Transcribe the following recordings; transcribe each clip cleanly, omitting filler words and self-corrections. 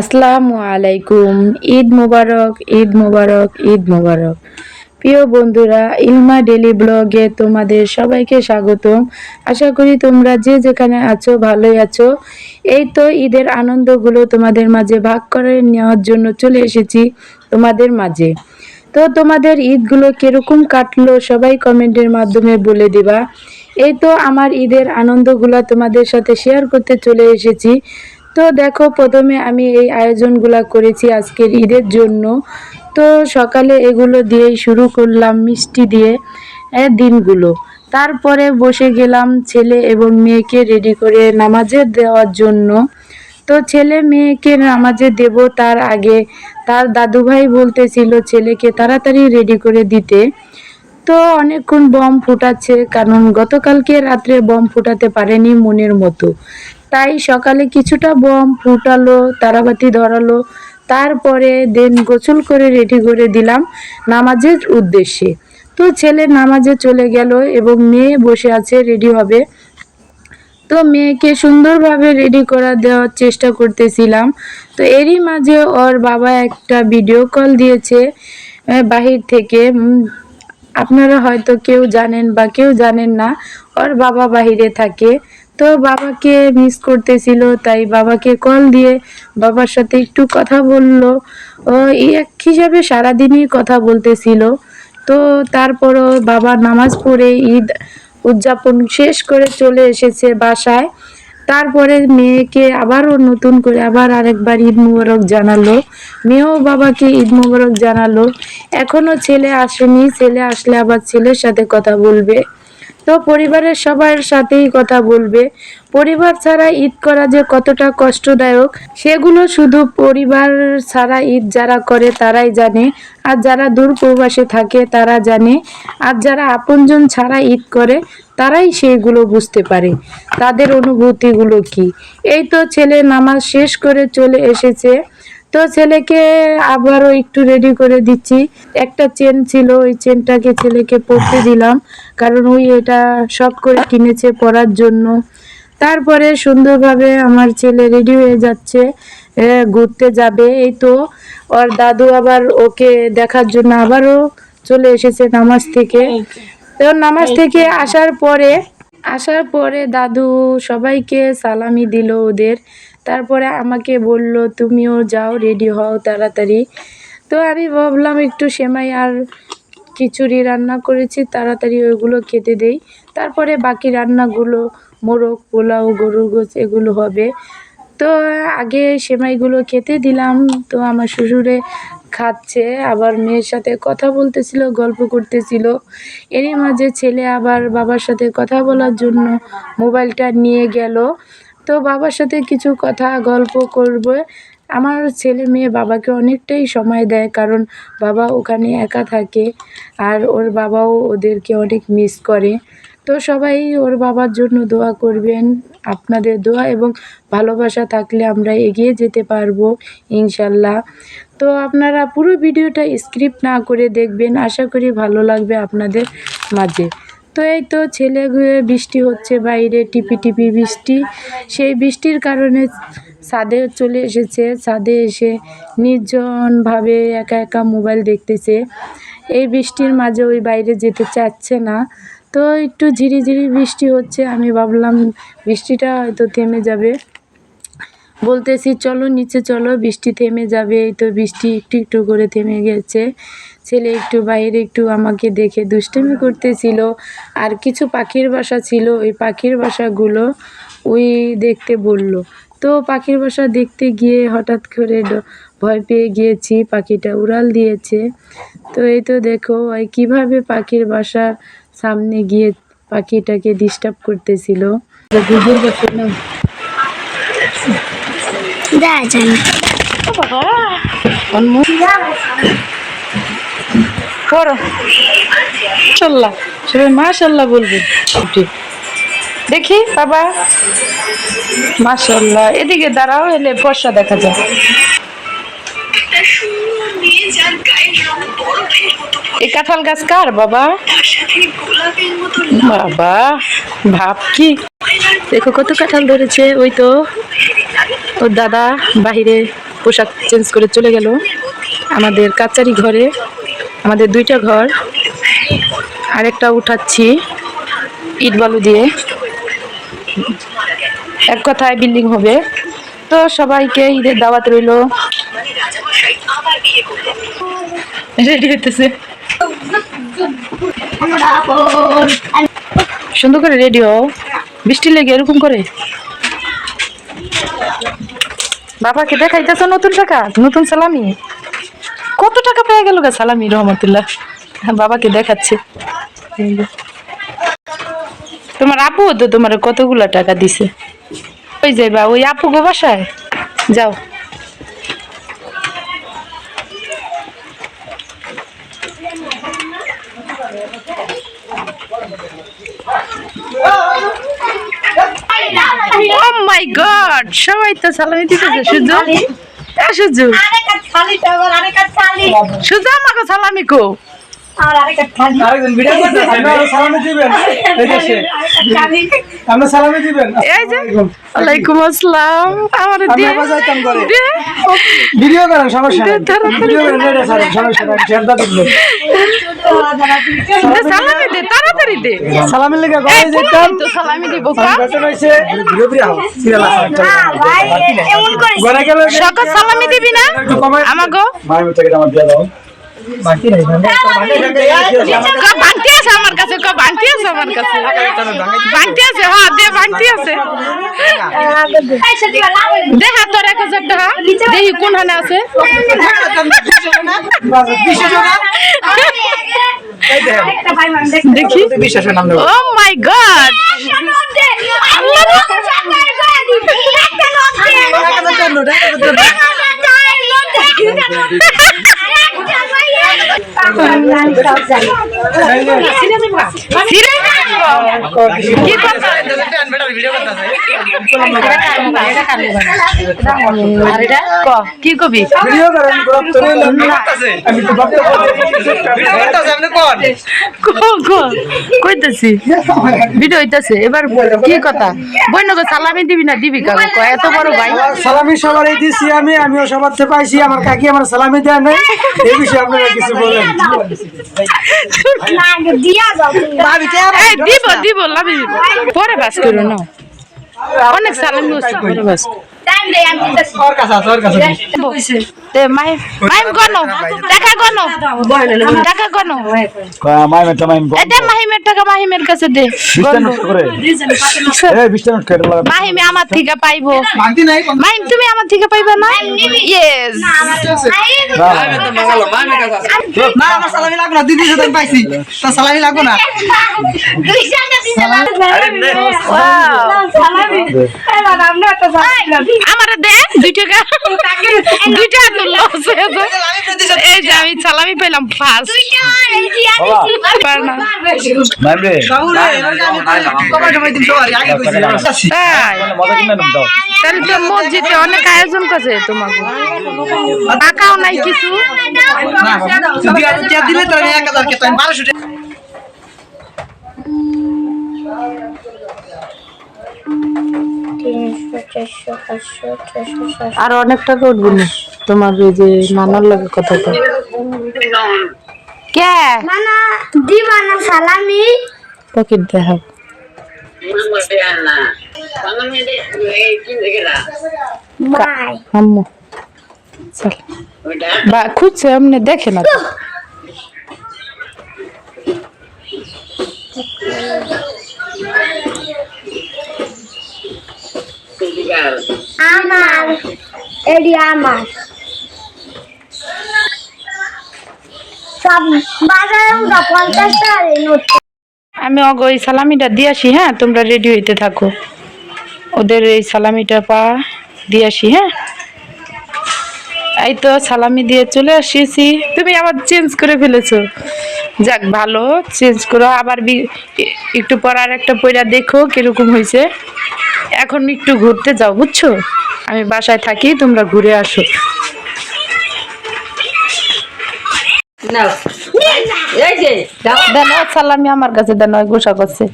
আসসালামু আলাইকুম। ঈদ মুবারক, ঈদ মুবারক, ঈদ মুবারক। প্রিয় বন্ধুরা, ইলমা ডেলি ব্লগে তোমাদের সবাইকে স্বাগতম। আশা করি তোমরা যে যেখানে আছো ভালোই আছো। এই তো ঈদের আনন্দগুলো তোমাদের মাঝে ভাগ করে নেওয়ার জন্য চলে এসেছি তোমাদের মাঝে। তো তোমাদের ঈদগুলো কিরকম কাটলো সবাই কমেন্টের মাধ্যমে বলে দিবা। এই তো আমার ঈদের আনন্দগুলো তোমাদের সাথে শেয়ার করতে চলে এসেছি। তো দেখো, প্রথমে আমি এই আয়োজনগুলো করেছি আজকের ঈদের জন্য। তো সকালে এগুলো দিয়েই শুরু করলাম, মিষ্টি দিয়ে দিনগুলো। তারপরে বসে গেলাম ছেলে এবং মেয়েকে রেডি করে নামাজে দেওয়ার জন্য। তো ছেলে মেয়েকে নামাজে দেব তার আগে তার দাদুভাই বলতেছিল ছেলেকে তাড়াতাড়ি রেডি করে দিতে। তো অনেকক্ষণ বম ফুটাচ্ছে, কারণ গতকালকে রাত্রে বম ফুটাতে পারেনি মনের মতো। তাই সকালে কিছুটা বম ফুটালো, তারাবাতি ধরালো। তারপরে দেন গোসল করে রেডি করে দিলাম নামাজের উদ্দেশ্যে। তো ছেলে নামাজে চলে গেল এবং মেয়ে বসে আছে, রেডি হবে। তো মেয়েকে সুন্দরভাবে রেডি করা দেওয়ার চেষ্টা করতেছিলাম। তো এরই মাঝে ওর বাবা একটা ভিডিও কল দিয়েছে বাহির থেকে। আপনারা হয়তো কেউ জানেন বা কেউ জানেন না, ওর বাবা বাহিরে থাকে। তো বাবাকে মিস করতেছিল, তাই বাবাকে কল দিয়ে বাবার সাথে একটু কথা বললো। ও এক হিসাবে সারাদিনই কথা বলতেছিল। তো তারপরও বাবা নামাজ পড়ে ঈদ উদযাপন শেষ করে চলে এসেছে বাসায়। তারপরে মেয়েকে আবারও নতুন করে আবার আরেকবার ঈদ মুবারক জানালো। মেয়েও বাবাকে ঈদ মুবারক জানালো। এখনো ছেলে আসেনি, ছেলে আসলে আবার ছেলের সাথে কথা বলবে। তো পরিবারের সবার সাথেই কথা বলবে। পরিবার ছাড়া ঈদ করা যে কতটা কষ্টদায়ক সেগুলো শুধু পরিবার ছাড়া ঈদ যারা করে তারাই জানে, আর যারা দূর প্রবাসে থাকে তারা জানে, আর যারা আপনজন ছাড়া ঈদ করে তারাই সেগুলো বুঝতে পারে, তাদের অনুভূতিগুলো কি। এই তো ছেলে নামাজ শেষ করে চলে এসেছে। তো ছেলেকে আবারও একটু রেডি করে দিচ্ছি। একটা চেন ছিল, ওই চেনটাকে ছেলেকে পরতে দিলাম, কারণ ওই এটা শখ করে কিনেছে পরার জন্য। তারপরে সুন্দরভাবে আমার ছেলে রেডি হয়ে যাচ্ছে, ঘুরতে যাবে। এই তো ওর দাদু আবার ওকে দেখার জন্য আবারও চলে এসেছে নামাজ থেকে। তো নামাজ থেকে আসার পরে দাদু সবাইকে সালামি দিল ওদের। তারপরে আমাকে বলল তুমিও যাও, রেডি হও তাড়াতাড়ি। তো আমি ভাবলাম একটু সেমাই আর খিচুড়ি রান্না করেছি, তাড়াতাড়ি ওইগুলো খেতে দেই। তারপরে বাকি রান্নাগুলো মোরগ পোলাও গরুর গোশ এগুলো হবে। তো আগে সেমাইগুলো খেতে দিলাম। তো আমার শ্বশুরে খাচ্ছে, আবার মেয়ের সাথে কথা বলতেছিল, গল্প করতেছিল। এরই মাঝে ছেলে আবার বাবার সাথে কথা বলার জন্য মোবাইলটা নিয়ে গেল। তো বাবার সাথে কিছু কথা গল্প করবে। আমার ছেলে মেয়ে বাবাকে অনেকটাই সময় দেয়, কারণ বাবা ওখানে একা থাকে, আর ওর বাবাও ওদেরকে অনেক মিস করে। তো সবাই ওর বাবার জন্য দোয়া করবেন। আপনাদের দোয়া এবং ভালোবাসা থাকলে আমরা এগিয়ে যেতে পারবো ইনশাল্লাহ। তো আপনারা পুরো ভিডিওটা স্ক্রিপ্ট না করে দেখবেন, আশা করি ভালো লাগবে আপনাদের মাঝে। তো এই তো ছেলে বৃষ্টি হচ্ছে বাইরে, টিপি টিপি বৃষ্টি। সেই বৃষ্টির কারণে ছাদে চলে এসেছে। ছাদে এসে নির্জনভাবে একা একা মোবাইল দেখতেছে। এই বৃষ্টির মাঝে ওই বাইরে যেতে চাচ্ছে না। তো একটু ঝিরিঝিরি বৃষ্টি হচ্ছে, আমি ভাবলাম বৃষ্টিটা হয়তো থেমে যাবে। বলতেছি চলো নিচে চলো, বৃষ্টি থেমে যাবে। এই তো বৃষ্টি একটু একটু করে থেমে গেছে। ছেলে একটু বাইরে একটু আমাকে দেখে দুষ্টামি করতেছিল। আর কিছু পাখির বাসা ছিল, ওই পাখির বাসাগুলো ওই দেখতে বলল। তো পাখির বাসা দেখতে গিয়ে হঠাৎ করে ভয় পেয়ে গিয়েছি, পাখিটা উড়াল দিয়েছে। তো এই তো দেখো ওই কীভাবে পাখির বাসার সামনে গিয়ে পাখিটাকে ডিস্টার্ব করতেছিল। সবাই মাশাল্লাহ বলবে। দেখি বাবা, মাশাল্লাহ। এদিকে দাঁড়াও, এলে ফর্সা দেখা যায়। এই কাঁঠাল গাছ কার বাবা? বাবা ভাব কি, দেখো কত কাঁঠাল ধরেছে। ওই তো ওর দাদা বাহিরে পোশাক চেঞ্জ করে চলে গেল আমাদের কাচারি ঘরে। আমাদের 2টা ঘর, আরেকটা উঠাচ্ছি ইট বালু দিয়ে, এক কথায় বিল্ডিং হবে। তো সবাইকে ঈদের দাওয়াত রইল। রেডি হইতেছে, সুন্দর করে রেডি হও, বৃষ্টি লেগে এরকম করে। বাবাকে দেখাইতেছ নতুন টাকা, নতুন সালামি। কত টাকা পেয়ে গেল গা সালামি রহমতুল্লাহ। বাবাকে দেখাচ্ছে। তোমার আপু তো তোমার কতগুলা টাকা দিছে। ওই যাইবা ওই আপু গো বাসায় যাও। Oh my God! সবাই তো সালামি দিতেছে। সুজু সুজু সুজু আমাকে সালামি কো। ওয়ালাইকুম আসসালাম। আমার ভিডিও করেন, সমস্যা সালামি দে, তাড়াতাড়ি দে। সালামের লেগে গলায় যেতাম তো সালামি দিব। সকল সালামি দিবি না আমাগো? বাকি নাই, বাংটি আছে আমার কাছে, বাংটি আছে আমার কাছে, বাংটি আছে। হ্যাঁ দে, বাংটি আছে। দেখা তোর 1000 টাকা দেখি কোনখানে আছে। দেখি। ও মাই গড, কি কথা? কি কবি? কইতেছি ভিডিও হইতাছে। এবার কি কথা? বইনগো সালামি দিবি না দিবি কাগো? এত বড় ভাই। সালামি সবারই দিছি আমি, আমিও সবার থেকে পাইছি। আমার কাকি আমার সালামি দেয় নাই, এই বিষয়ে আপনারা কিছু বলেন। দিব দিব লাভি দিব, পরে বাস করো না। অনেক সালামি হচ্ছে, পরে বাস। মাহিমের কাছে দে। মাহিমে আমার থেকে পাইবো। মাহিম তুমি আমার থেকে পাইবা না? ইয়েস। আমার দে 2 টাকা, 2 টাকা তো লস হয়ে যায়। এই যে আমি সালামি পেলাম ফার্স্ট। তাহলে তো মসজিদে অনেক আয়োজন করছে তোমাকে, টাকাও নাই কিছু। আর অনেক টাকা উঠবে না তোমার ওই যে নানার লাগে কথাটা। কে নানা দিবা না সালামি? পকেট দেখা আম্মু চল বা খুঁজছে এমনি দেখে না তো। আমার এডি আমার সব বাজারে 50 টাকার নোট। আমি অগো এই সালামিটা দিয়ে আসি। হ্যাঁ তোমরা রেডি হইতে থাকো, ওদের এই সালামিটা দিয়ে আসি। হ্যাঁ এই তো সালামি দিয়ে চলে আসিছি। তুমি আবার চেঞ্জ করে ফেলেছো, যাক ভালো, চেঞ্জ করো আবার। একটু পর আর একটা পয়লা দেখো কিরকম হয়েছে। এখন একটু ঘুরতে যাও, বুঝছো? আমি বাসায় থাকি, তোমরা ঘুরে আসো। দেন সালামি আমার কাছে দেন, গোসা করছে।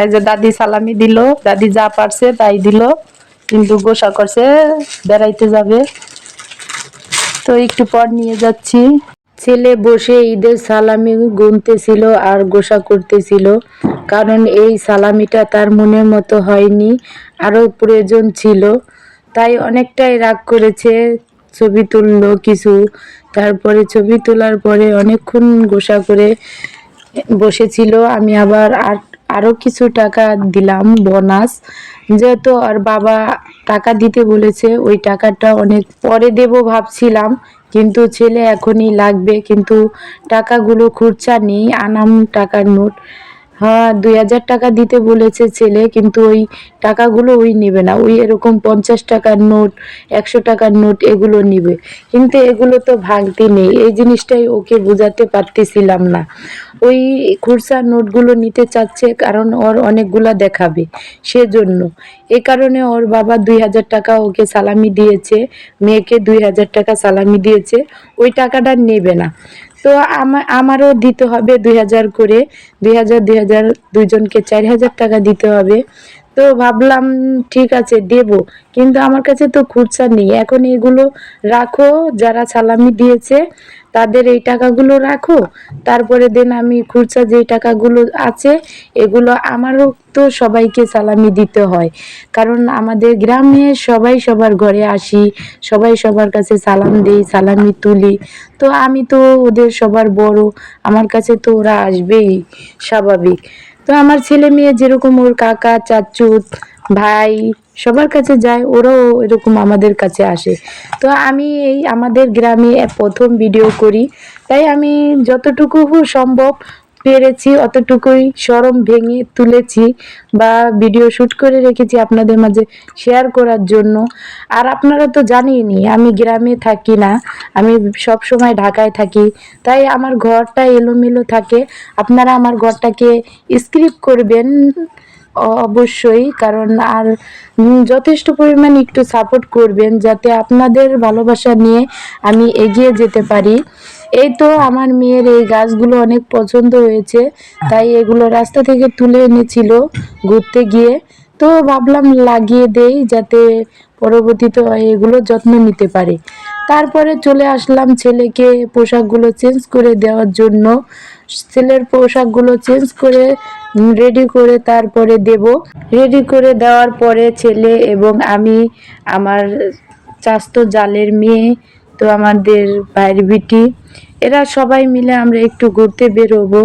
এই যে দাদি সালামি দিল, দাদি যা পারছে তাই দিল, কিন্তু গোসা করছে, বেড়াইতে যাবে। তো একটু পর নিয়ে যাচ্ছি। ছেলে বসে ঈদের সালামি গুনতেছিল আর গোসা করতেছিল, কারণ এই সালামিটা তার মনের মতো হয়নি, আরও প্রয়োজন ছিল, তাই অনেকটাই রাগ করেছে। ছবি তুললো কিছু, তারপরে ছবি তোলার পরে অনেকক্ষণ গোসা করে বসেছিল। আমি আবার আরও কিছু টাকা দিলাম বোনাস, যেহেতু আর বাবা টাকা দিতে বলেছে, ওই টাকাটা অনেক পরে দেব ভাবছিলাম, কিন্তু ছেলে এখনই লাগবে, কিন্তু টাকাগুলো খুচরা নেই, আনাম টাকার নোট। হ্যাঁ, 2000 টাকা দিতে বলেছে ছেলে, কিন্তু ওই টাকাগুলো ওই নেবে না, ওই এরকম 50 টাকার নোট, 100 টাকার নোট এগুলো নিবে, কিন্তু এগুলো তো ভাঙতি নেই। এই জিনিসটাই ওকে বোঝাতে পারতেছিলাম না। ওই খুচরা নোটগুলো নিতে চাচ্ছে, কারণ ওর অনেকগুলা দেখাবে, সেজন্য। এ কারণে ওর বাবা 2000 টাকা ওকে সালামি দিয়েছে, মেয়েকে 2000 টাকা সালামি দিয়েছে, ওই টাকাটা নেবে না। তো আমারও দিতে হবে 2000 করে, 2000 দুজনকে 4000 টাকা দিতে হবে। তো ভাবলাম ঠিক আছে দেব, কিন্তু আমার কাছে তো খুচরা নেই। এখন এগুলো রাখো, যারা সালামি দিয়েছে তাদের এই টাকাগুলো রাখো, তারপরে দেন আমি খুচরা যেই টাকাগুলো আছে এগুলো আমারও তো সবাইকে সালামি দিতে হয়, কারণ আমাদের গ্রামে সবাই সবার ঘরে আসি, সবাই সবার কাছে সালাম দেই, সালামি তুলি। তো আমি তো ওদের সবার বড়, আমার কাছে তো ওরা আসবেই, স্বাভাবিক। তো আমার ছেলে মেয়ে যেরকম ওর কাকা চাচু ভাই সবার কাছে যায়, ওরাও এরকম আমাদের কাছে আসে। তো আমি এই আমাদের গ্রামে প্রথম ভিডিও করি, তাই আমি যতটুকু সম্ভব পেরেছি অতটুকুই শরম ভেঙে তুলেছি বা ভিডিও শ্যুট করে রেখেছি আপনাদের মাঝে শেয়ার করার জন্য। আর আপনারা তো জানেনই আমি গ্রামে থাকি না, আমি সব সময় ঢাকায় থাকি, তাই আমার ঘরটা এলোমেলো থাকে। আপনারা আমার ঘরটাকে স্ক্রিপ্ট করবেন অবশ্যই, কারণ আর যথেষ্ট পরিমাণ একটু সাপোর্ট করবেন, যাতে আপনাদের ভালোবাসা নিয়ে আমি এগিয়ে যেতে পারি। এই তো আমার মেয়ের এই গাছগুলো অনেক পছন্দ হয়েছে, তাই এগুলো রাস্তা থেকে তুলে এনেছিল ঘুরতে গিয়ে, তো ভাবলাম লাগিয়ে দেই, যাতে পরবর্তীতে এগুলো যত্ন নিতে পারে। তারপরে চলে আসলাম ছেলেকে পোশাকগুলো চেঞ্জ করে দেওয়ার জন্য। ছেলের পোশাকগুলো চেঞ্জ করে রেডি করে তারপরে দেব। রেডি করে দেওয়ার পরে ছেলে এবং আমি, আমার চাস্তো জালের মেয়ে, তো আমাদের ভাইয়ের বিটি, এরা সবাই মিলে আমরা একটু ঘুরতে বেরোবো।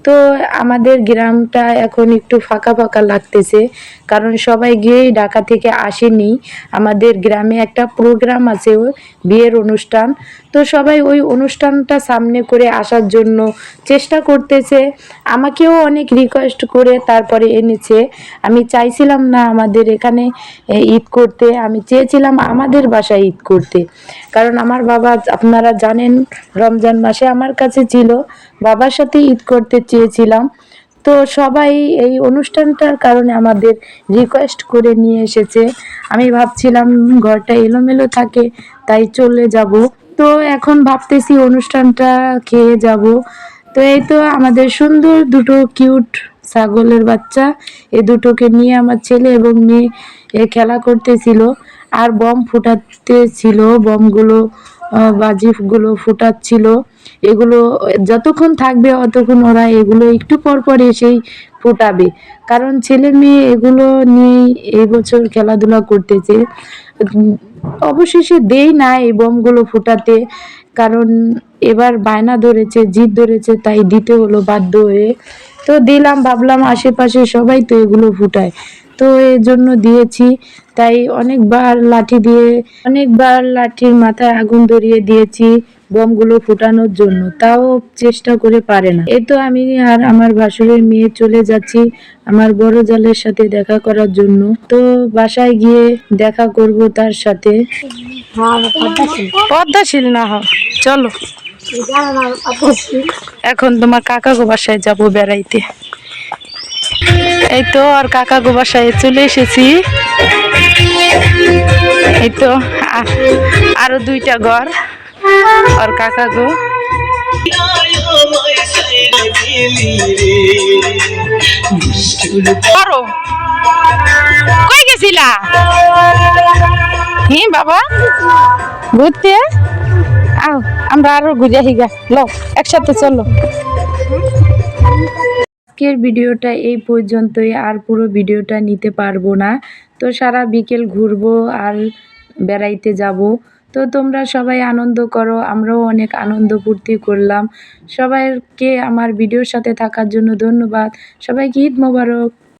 তো আমাদের গ্রামটা এখন একটু ফাঁকা ফাঁকা লাগতেছে, কারণ সবাই গিয়েই ঢাকা থেকে আসেনি। আমাদের গ্রামে একটা প্রোগ্রাম আছে, বিয়ের অনুষ্ঠান, তো সবাই ওই অনুষ্ঠানটা সামনে করে আসার জন্য চেষ্টা করতেছে। আমাকেও অনেক রিকোয়েস্ট করে তারপরে এনেছে। আমি চাইছিলাম না আমাদের এখানে ঈদ করতে, আমি চেয়েছিলাম আমাদের বাসায় ঈদ করতে, কারণ আমার বাবা আপনারা জানেন রমজান মাসে আমার কাছে ছিল, বাবার সাথে ঈদ করতে চেয়েছিলাম। তো সবাই এই অনুষ্ঠানটার কারণে আমাদের রিকোয়েস্ট করে নিয়ে এসেছে। আমি ভাবছিলাম ঘরটা এলোমেলো থাকে, তাই চলে যাব। তো এখন ভাবতেছি অনুষ্ঠানটা খেয়ে যাব। তো এই তো আমাদের সুন্দর দুটো কিউট ছাগলের বাচ্চা, এই দুটোকে নিয়ে আমার ছেলে এবং মেয়ে খেলা করতেছিল আর বম ফুটাতেছিল, বমগুলো বাজিগুলো ফুটাচ্ছিল। এগুলো যতক্ষণ থাকবে অতক্ষণ ওরা এগুলো একটু পর পর এসেই ফুটাবে, কারণ ছেলে মেয়ে এগুলো নিয়েই এই বছর খেলাধুলা করতেছে। অবশেষে দেই না এই বোমগুলো ফুটাতে, কারণ এবার বায়না ধরেছে, জিদ ধরেছে, তাই দিতে হলো বাধ্য হয়ে। তো দিলাম, ভাবলাম আশেপাশে সবাই তো এগুলো ফুটায়, তো এর জন্য দিয়েছি। তাই অনেকবার লাঠির মাথায় আগুন ধরিয়ে দিয়েছি বোমগুলো ফুটানোর জন্য, তাও চেষ্টা করে পারে না। এই তো আমি আর আমার ভাসুরের মেয়ে চলে যাচ্ছি আমার বড় জালের সাথে দেখা করার জন্য। তো বাসায় গিয়ে দেখা করব তার সাথে। পদ্মাশীল না হয়, চলো এখন তোমার কাকা গো বাসায় যাবো বেড়াইতে। এই তো আর কাকা গো বাসায় চলে এসেছি। এই তো আরো দুইটা ঘর আর কাকা গো। কই গেছিলা? হ্যাঁ বাবা ঘুরতে, আও আমরা আরো ঘুরে হিগা লো একসাথে চলো। আজকের ভিডিওটা এই পর্যন্তই, আর পুরো ভিডিওটা নিতে পারবো না। তো সারা বিকেল ঘুরবো আর বেড়াইতে যাব। তো তোমরা সবাই আনন্দ করো, আমরাও অনেক আনন্দ ফুর্তি করলাম। সবাইকে আমার ভিডিওর সাথে থাকার জন্য ধন্যবাদ। সবাইকে ঈদ মোবারক।